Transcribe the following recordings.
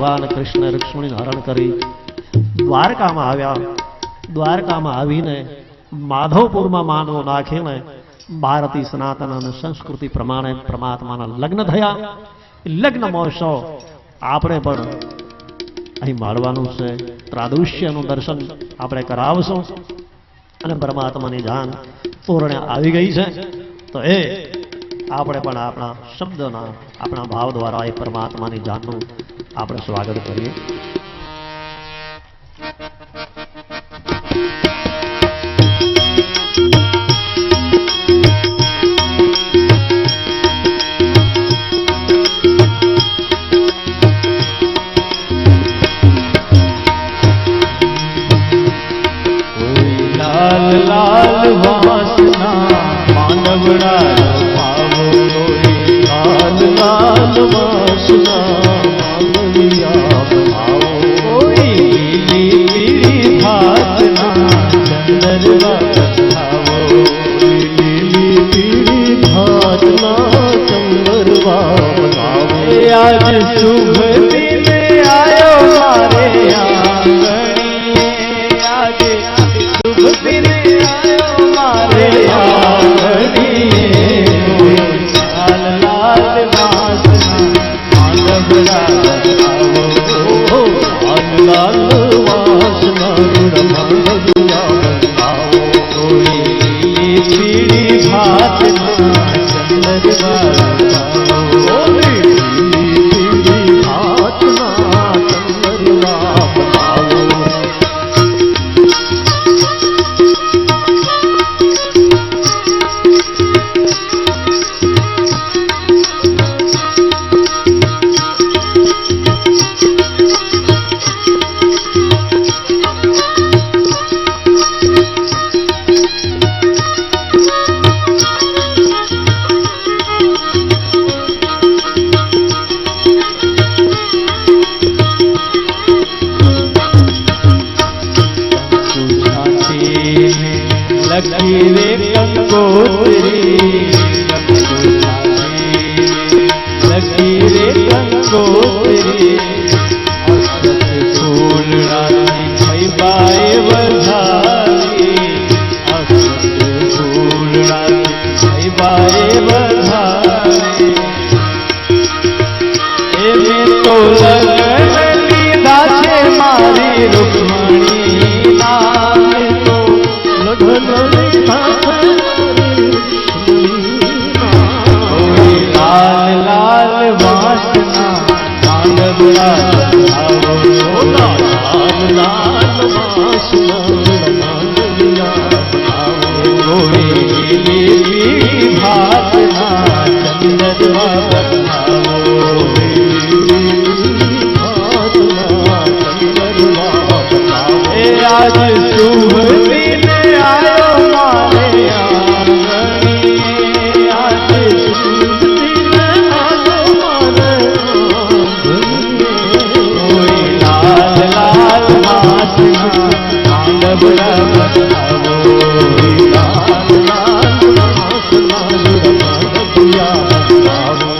ભગવાન કૃષ્ણ રુક્ષ્મણીનું હરણ કરી દ્વારકામાં આવ્યા. દ્વારકામાં આવીને માધવપુરમાં માનવો નાખીને ભારતીય સનાતન અને સંસ્કૃતિ પ્રમાણે પરમાત્માના લગ્ન થયા. લગ્ન મહોત્સવ આપણે પણ અહીં માણવાનું છે. ત્રાદૃશ્યનું દર્શન આપણે કરાવશું અને પરમાત્માની જાન પૂર્ણ આવી ગઈ છે. તો એ આપણે પણ આપણા શબ્દના આપણા ભાવ દ્વારા એ પરમાત્માની જાનનું આપણે સ્વાગત કરીએ. आज शुभ दिन आयो मारे आंगणिए, आज शुभ दिन आयो मारे आंगणिए। लाल लाल वासना माधवड़ा लगावो, लाल लाल वासना माधवड़ा लगावो। कोई पीड़ी भात ना चंदरवा लकीरे कंकोत्री, लकीरे कंकोत्री। फूल राती भई बाए बधाई, फूल राती भई बाए बधाई। एमे तो लगन लीधा छे मारी रुक्मणी नाम तो लगन लाल लाल वासना माधवड़ा लगावो, लाल लाल वासना माधवड़ा लगावो। कोई पीली भातना चंदरवा लगावो, भातना चंदरवा लगावो। आज शुभ दिन आयो मारे आंगणिए, आज शुभ दिन आयो मारे आंगणिए। कोई लाल लाल वासना माधवड़ा लगावो, लाल लाल वासना माधवड़ा लगावो।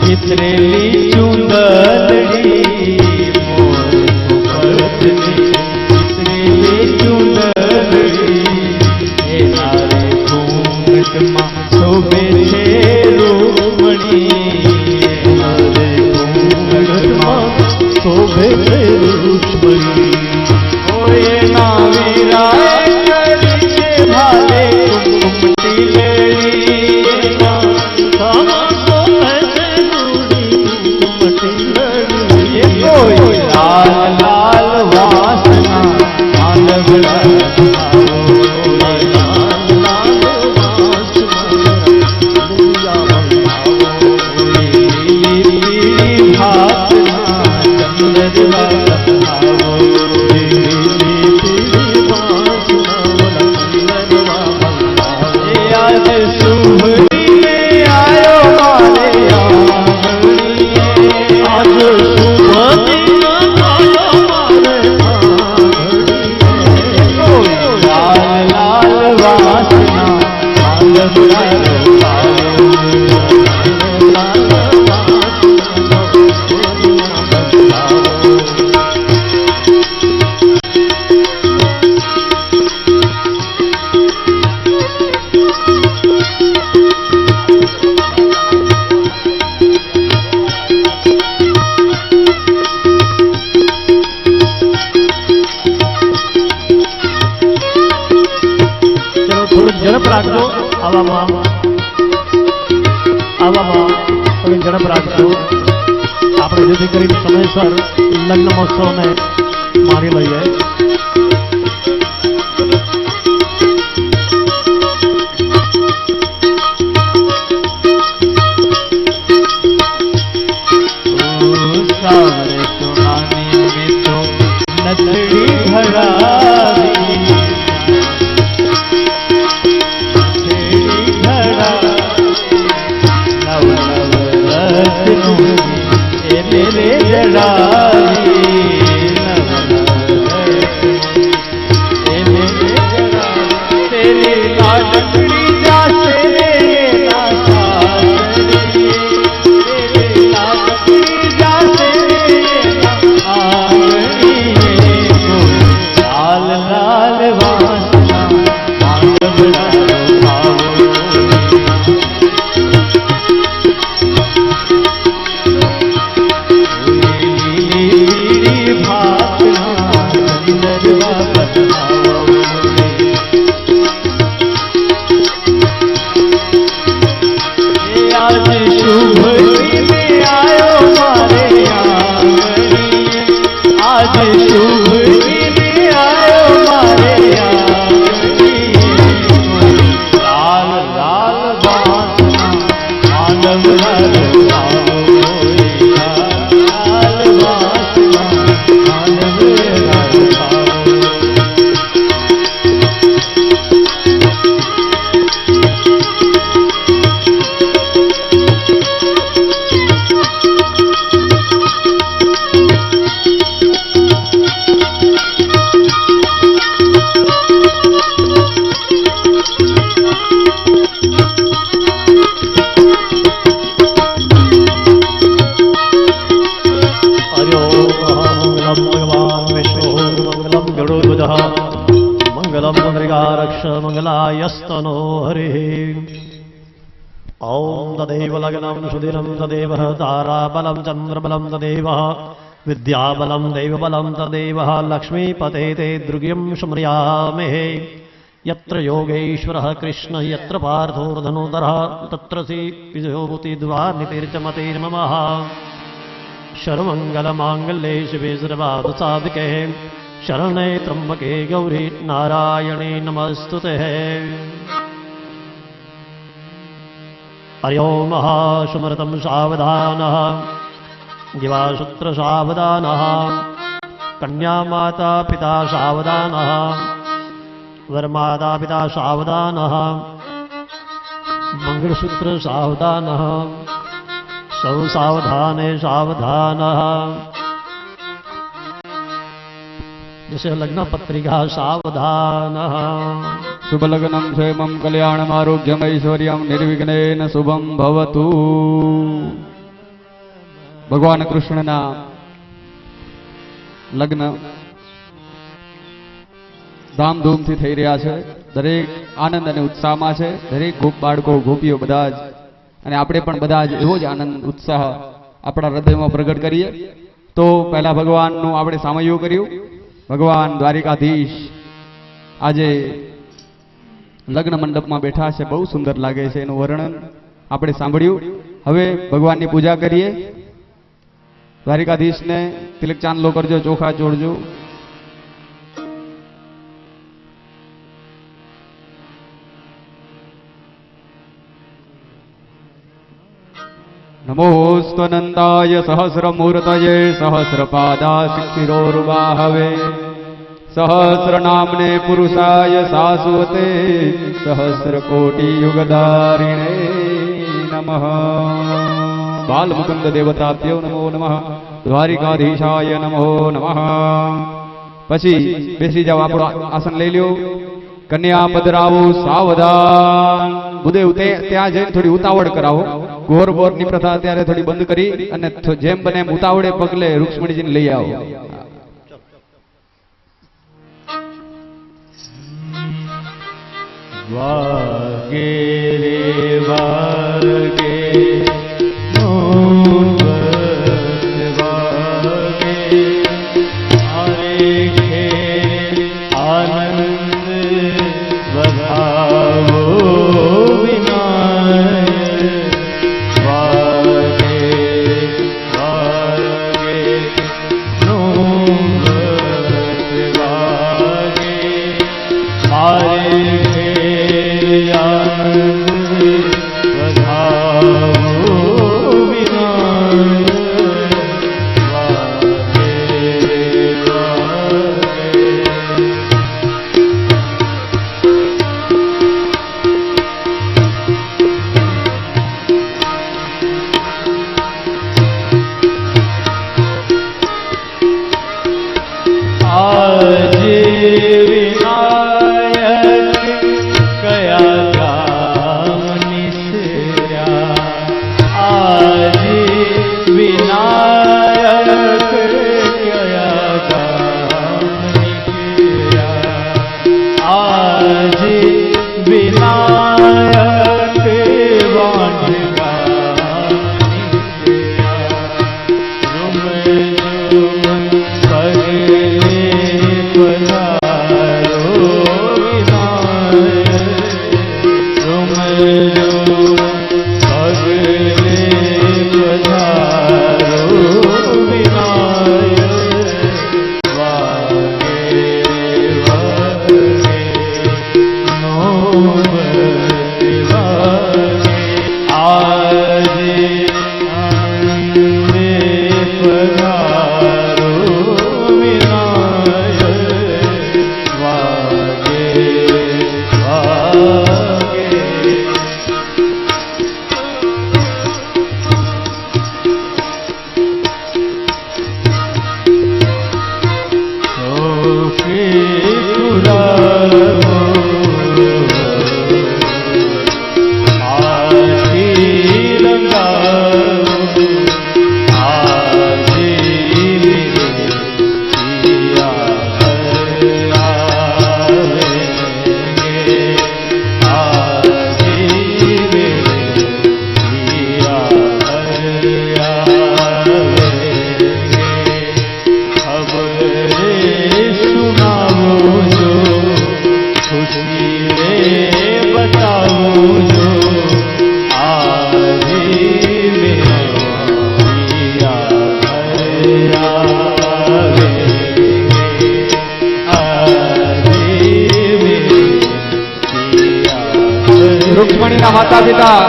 चित्रेली चुंदड़ी मोर पतनी, चित्रेली चुंदड़ी। ए नारे घूंघट मां शोभे छे रूपमणी, नारे घूंघट मां शोभे छे रूपमणी। ओए नावीराय करी छे भाले कुमकुमटी लेडी, लाल लाल वासना माधवड़ा लगावो, लाल लाल वासना आज शुभ दिन आयो मारे आंगणी आज शुभ दिन आयो मारे आंगणी लाल लाल वासना मांगब ઝડપ રાખજો આવામાં થોડી ઝડપ રાખજો આપણે જેથી કરીને સમયસર લગ્ન મહોત્સવને માણી લઈએ. सारे सुनानी मित्रों नथड़ी भरावी नव नव रत्नों ए मेरे जड़ावी नव नव ए मेरे जड़ावी तेरी लाडली जासे मंगलायस्तनो हरिः. ॐ तदेव लग्नं सुदिनं तदेव ताराबलं चन्द्रबलं तदेव विद्याबलं दैवबलं तदेव लक्ष्मीपते ते द्रुग्यं स्मर्यामहे. यत्र योगेश्वरः कृष्णः यत्र पार्थोर्धनुधरः तत्र श्रीविजयोभूतिद्वानितिर्चमतिर्ममः. सर्वमङ्गलमाङ्गल्ये शिवे सर्वार्थसाधिके शरणे त्र्यंबके गौरी नारायणे नमस्तुते. हरि ओं महासुमृतं सावधानः दिवाशुत्र सावधानः कन्या माता पिता सावधानः वरमाता पिता सावधानः मंगलसूत्र सावधानः सौ सावधाने सावधानः. जैसे लग्न पत्रिका सावधान. शुभ लग्नम क्षेमं कल्याणम आरोग्यम ऐश्वर्यम निर्विघ्नेन शुभम भवतु. भगवान कृष्णना लग्न धामधूमથી થઈ રહ્યા છે. દરેક આનંદ અને ઉત્સાહમાં છે. દરેક બાળકો ગોપીઓ બધા જ અને આપણે પણ બધા જ એવો જ આનંદ ઉત્સાહ આપણા હૃદયમાં પ્રગટ કરીએ. તો પહેલા ભગવાનનું આપણે સામયું કર્યું. ભગવાન દ્વારિકાધીશ આજે લગ્ન મંડપમાં બેઠા છે. બહુ સુંદર લાગે છે. એનું વર્ણન આપણે સાંભળ્યું. હવે ભગવાનની પૂજા કરીએ. દ્વારિકાધીશને તિલક ચાંદલો કરજો, ચોખા ચોડજો. नमोऽस्त्वनन्ताय सहस्रमूर्तये सहस्रपादाशिशिरोरुबाहवे सहस्र नामने पुरुषाय शाश्वते सहस्र कोटि युगधारिणे नमः बाल मुकुंद देवताभ्यो नमो नमः द्वारिकाधीशाय नमो नमः પછી બેસી જાઓ આપણો આસન લઈ લ્યો કન્યા પધરાવો સાવધાન ભૂદેવ ત્યાં જઈને થોડી ઉતાવળ કરાવો ગોર બોરની પ્રથા ત્યારે થોડી બંધ કરી અને જેમ બને એમ ઉતાવળે પગલે રૂક્ષ્મણીજીને લઈ આવો વાગે રે વાગે રૂક્ષ્મણીના માતા પિતા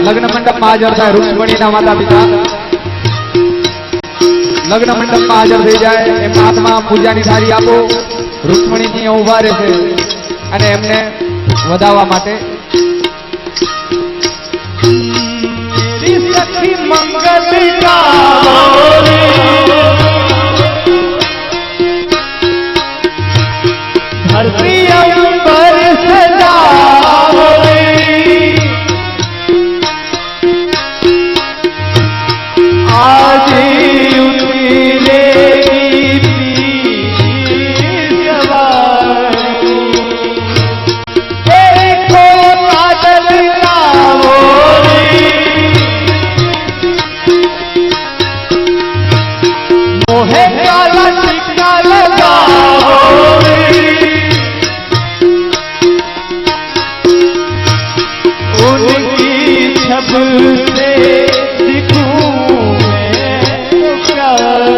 લગ્ન મંડપમાં હાજર થાય રૂક્ષ્મણીના માતા પિતા લગ્ન મંડપમાં હાજર થઈ જાય એમના હાથમાં પૂજાની થાળી આપો રૂક્ષ્મણીજી ઊભા રહેશે અને એમને વધાવવા માટે સખી મંગલ ગાવો ધરતી અંબર સજાવો આજે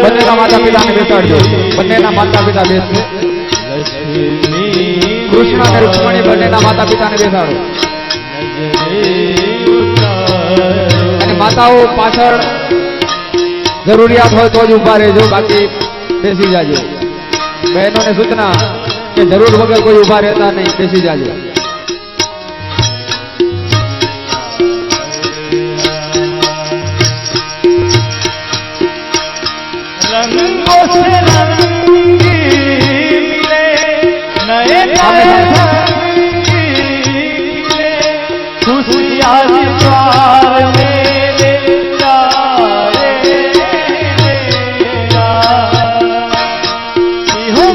બંનેના માતા પિતાને બેસાડજો બંનેના માતા પિતા બેસશે કૃષ્ણ અને રૂક્ષ્મણી બંનેના માતા પિતાને બેસાડો અને માતાઓ પાછળ જરૂરિયાત હોય તો જ ઉભા રહેજો બાકી બેસી જાજો બહેનોને સૂચના કે જરૂર વગર કોઈ ઊભા રહેતા નહીં, બેસી જાજો. रंगों से रंगी मिले नए रंगी मिले खुशियाँ द्वार मेरे तारे पीहूं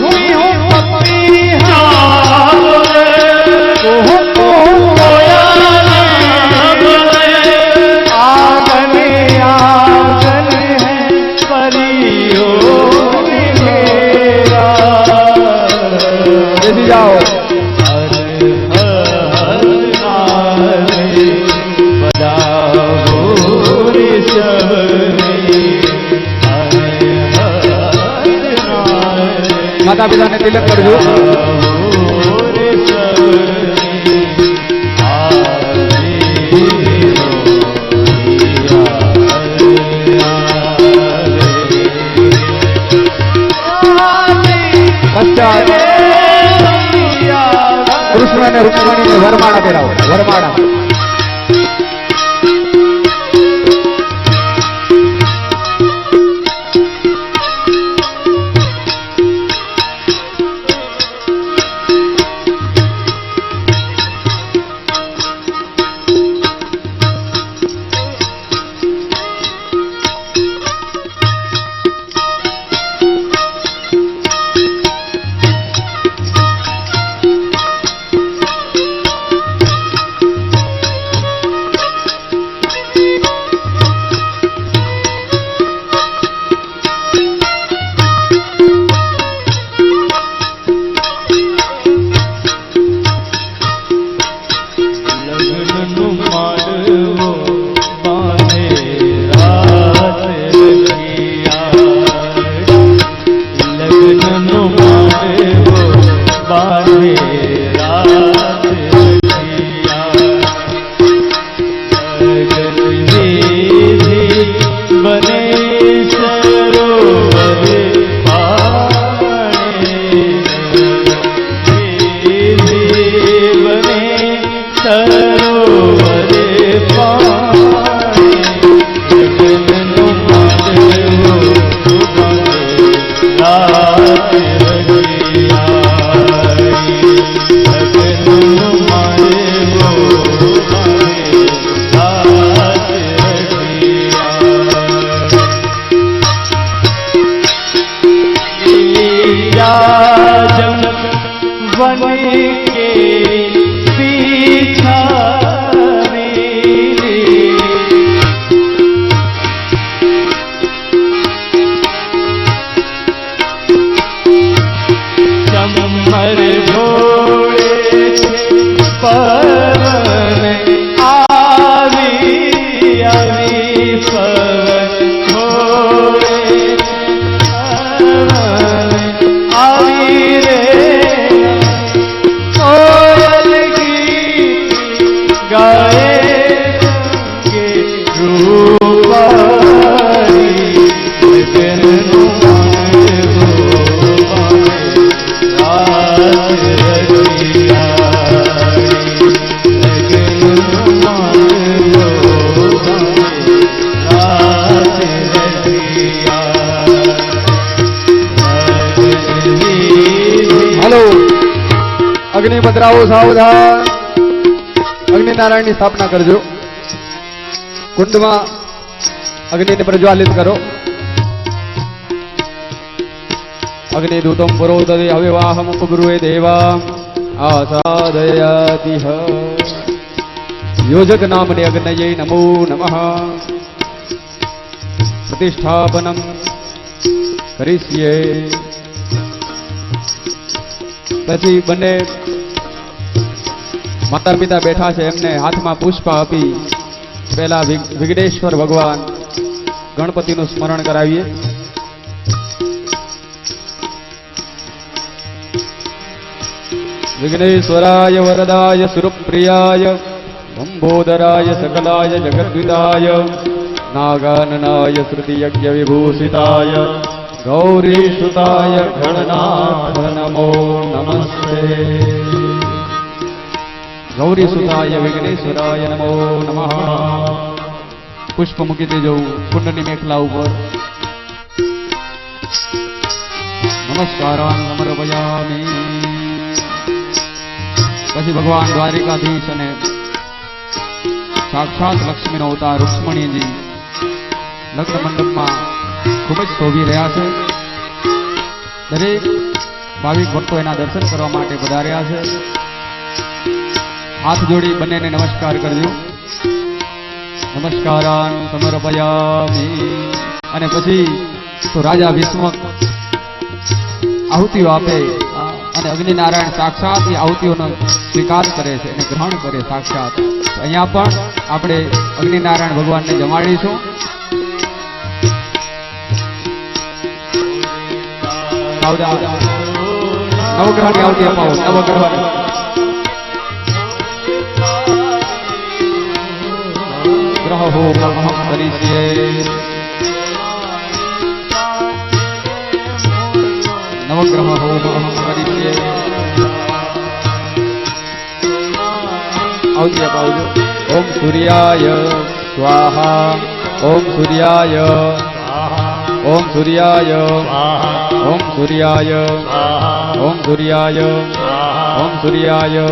पपीहा कोया आंगन आंगन है परियों मेरा બેસી જાઓ. માતા પિતાને તિલક કરજો. પશ્ચાત કૃષ્ણ અને રૂક્ષ્મણીને વરમાળા પહેરાવો. વરમાળા અગ્નિ પધરાવો. સાવધાન. અગ્નિનારાયણ ની સ્થાપના કરજો. કુંડમાં અગ્નિને પ્રજ્વાલિત કરો. અગ્નિદૂતમ પુરોદરે હવિવાહમ ઉપગૃહે દેવા આસાદયાતિહ. યોજક નામને અગ્નયે નમો નમઃ. પ્રતિષ્ઠાપનમ કરીશ્યે. પછી બંને માતા પિતા બેઠા છે, એમને હાથમાં પુષ્પ આપી પહેલા વિઘ્નેશ્વર ભગવાન ગણપતિનું સ્મરણ કરાવીએ. વિઘ્નેશ્વરાય વરદાય સુરપ્રિયાય લંબોદરાય સકલાય જગદ્વિતાય નાગાનનાય શ્રુતિયજ્ઞ વિભૂષિતાય ગૌરી સુતાય ગણનાથ નમો નમસ્તે ગૌરી સુતાય વિઘ્નેશ્વરાય નમો નમઃ પુષ્પ મૂકી દેજો કુંડની મેખલા ઉપર નમસ્કારાન સમર્પયામિ પછી ભગવાન દ્વારિકાધીશ અને સાક્ષાત લક્ષ્મીનો અવતાર રૂક્ષ્મણીજી લગ્ન મંડપમાં ખૂબ જ શોભી રહ્યા છે દરેક ભાવિક ભક્તો એના દર્શન કરવા માટે પધાર્યા છે હાથ જોડી બંનેને નમસ્કાર કરજો નમસ્કારાન સમર્પયામિ અને પછી તો રાજા વિસ્મક આહુતિઓ આપે અને અગ્નિનારાયણ સાક્ષાત એ આહુતિઓનો સ્વીકાર કરે છે અને ગ્રહણ કરે સાક્ષાત અહીંયા પણ આપણે અગ્નિનારાયણ ભગવાનને જમાડીશું નવગ્રહની આહુતિ અપાવો નવગ્રહ ગ્રહ હોમ અહમ કરીશીએ નવગ્રહ હોમ અહમ કરીશીએ આહુતિ અપાવજો ઓમ સૂર્યાય સ્વાહા ઓમ સૂર્યાય ઓમ સૂર્યાય ઓમ સૂર્યાય ઓમ સૂર્યાય ઓમ સૂર્યાય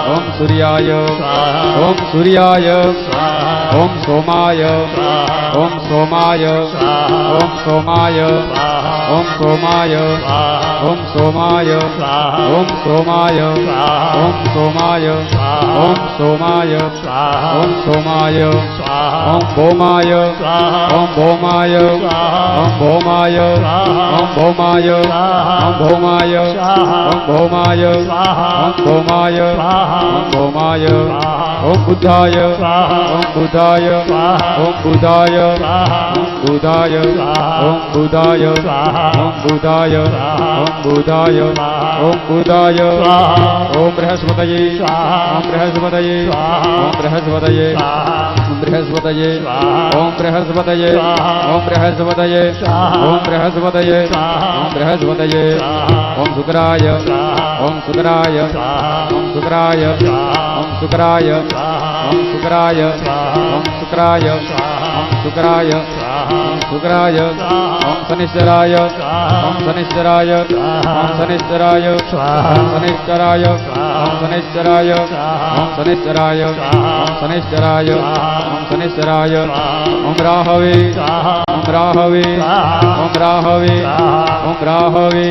ઓમ સૂર્યાય ઓમ સૂર્યાય ઓમ સોમાય ઓમ સોમાય ઓમ સોમાય ઓમ સોમાય ઓમ સોમાય ઓમ સોમાય ઓમ સોમાય ઓમ સોમાય ઓમ સોમાય ઓમ ભૌમાય ઓમ ભૌમાય ઓમ ભૌમાય ઓમ ભૌમાય ઓમ ભૌમાય ઓમ ભૌમાય ઓમ ભૌમાય ઓમ ભૌમાય ઓમ બુદ્ધાય ઓમ બુદ્ધાય ઓમ બુદ્ધાય ઓમ બુદ્ધાય ઓમ બુદ્ધાય ઓમ બુદ્ધાય ઓમ બુદ્ધાય ઓમ બુદ્ધાય ઓમ બૃહસ્પતયે ઓમ બૃહસ્પતયે ઓમ બૃહસ્પતયે ઓમ બૃહસ્પતયે ઓમ બૃહસ્પતયે ઓમ બૃહસ્પતયે ઓમ બૃહસ્પતયે ઓમ બૃહસ્પતયે ઓમ શુક્રાય ઓમ શુક્રાય ઓમ શુક્રાય ઓમ શુક્રાય ઓમ શુક્રાય ઓમ શુક્રાય ઓમ શુક્રાય ઓમ શુક્રાય ઓમ શનિશ્ચરાય ઓમ શનિશ્ચરાય ઓમ શનિશ્ચરાય ઓમ શનિશ્ચરાય ઓમ શનિશ્ચરાય ઓમ શનિશ્ચરાય ઓમ શનિશ્ચરાય ઓમ શનિશ્ચરાય ઓમ રાહવે ઓમ રાહવે ઓમ રાહવે ઓમ રાહવે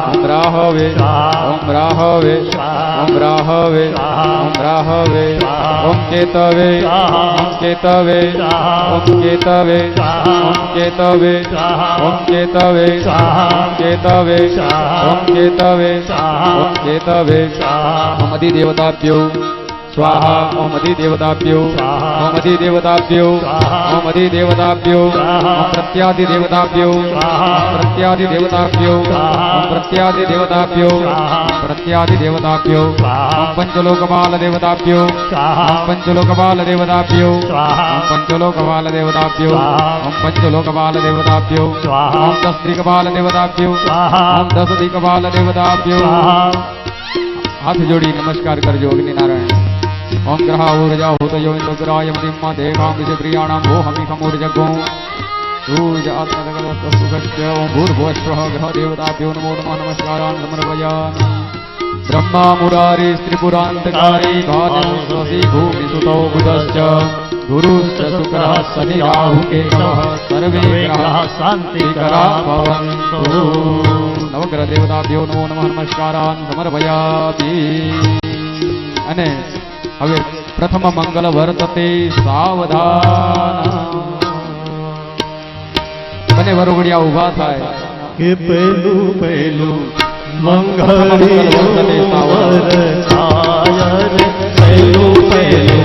ઓમ રાહવે ઓમ રાહવે ઓમ રાહવે ઓમ રાહવે ઓમ કેતવે ઓમ કેતવે ઓમ કેતવે ઓમ કેતવે ઓમ કેતવે ઓમ કેતવે ઓમ કેતવે ઓમ કેતવે ઓમ અધિદેવતાભ્યો સ્વાહા ઓમ અધિદેવતાભ્યો ઓમ અધિદેવતાભ્યો ઓમ અધિદેવતાભ્યો ઓમ પ્રત્યાધિદેવતાભ્યો ઓમ પ્રત્યાધિદેવતાભ્યો ઓમ પ્રત્યાધિદેવતાભ્યો ઓમ પ્રત્યાધિદેવતાભ્યો ઓમ પંચલોકપાલ દેવતાભ્યો ઓમ પંચલોકપાલ દેવતાભ્યો ઓમ પંચલોકપાલ દેવતાભ્યો ઓમ પંચલોકપાલ દેવતાભ્યો ઓમ દસદિક્પાલ દેવતાભ્યો ઓમ દસદિક્પાલ દેવતાભ્યો હાથ જોડી નમસ્કાર કરજો અગ્નિનારાયણ ઓમ ગ્રહ ઊર્જા હોતયો ઇન્દ્રાય મદિમ્મા દેવાં વિજય પ્રિયાણામ ભો હમિ ખમૂર્જગો સૂર્ય આત્મજગત ઓમ ભૂર્ભુવસ્વઃ ગ્રહ દેવતાભ્યો નમો નમઃ નમસ્કારાન સમર્પયામિ બ્રહ્મા મુરારી ત્રિપુરાંતકારી ભાનુસ્વસી ભૂમિસુતો બુધશ્ચ ગુરુશ્ચ શુક્રઃ શનિ રાહુ કેતવઃ સર્વે ગ્રહાः શાંતિકરા ભવन्तु નવગ્રહ દેવતાભ્યો નમો નમઃ નમસ્કારાન સમર્પયામિ અને હવે પ્રથમ મંગલ વર્તતે સાવધાન બંને વરુગડિયા ઊભા થાય કે પેલું પેલું મંગળિયું વરસાય રે પેલું પેલું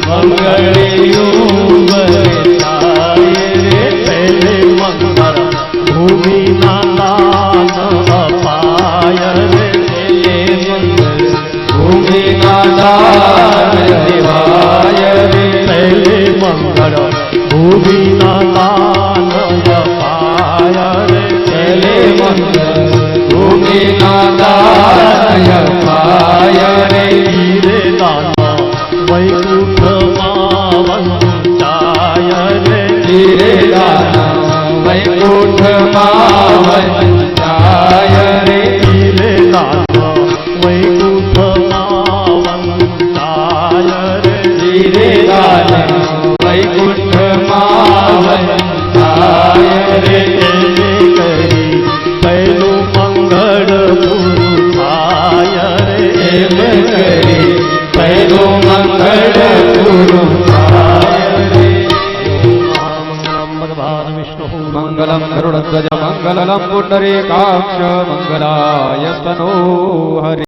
મંગળિયું વરસાય રે પેલે મંગળ ભૂમિના દાન અપાય રે પેલે મંગળ ભૂમિના દાન દેવાય રે પેલે મંગળ ભૂમિના દાન અપાય રે વૈકુંઠમાં વંચાય રે ધીરે દાનવ વૈકુંઠમાં વંચાય રે ધીરે દાનવ વૈકુંઠમાં વંચાય રે ધીરે દાનવ વૈકુંઠમાં વંચાય રે એને કરી પહેલું મંગળ પૂરું થાય રે એમ કરી પહેલું મંગળ પૂરું થાય રે મંગલમ ભગવાન વિષ્ણુ મંગલમ ગરુડધ્વજ મંગલમ પુંડરીકાક્ષ મંગલાય સ્તનો હરિ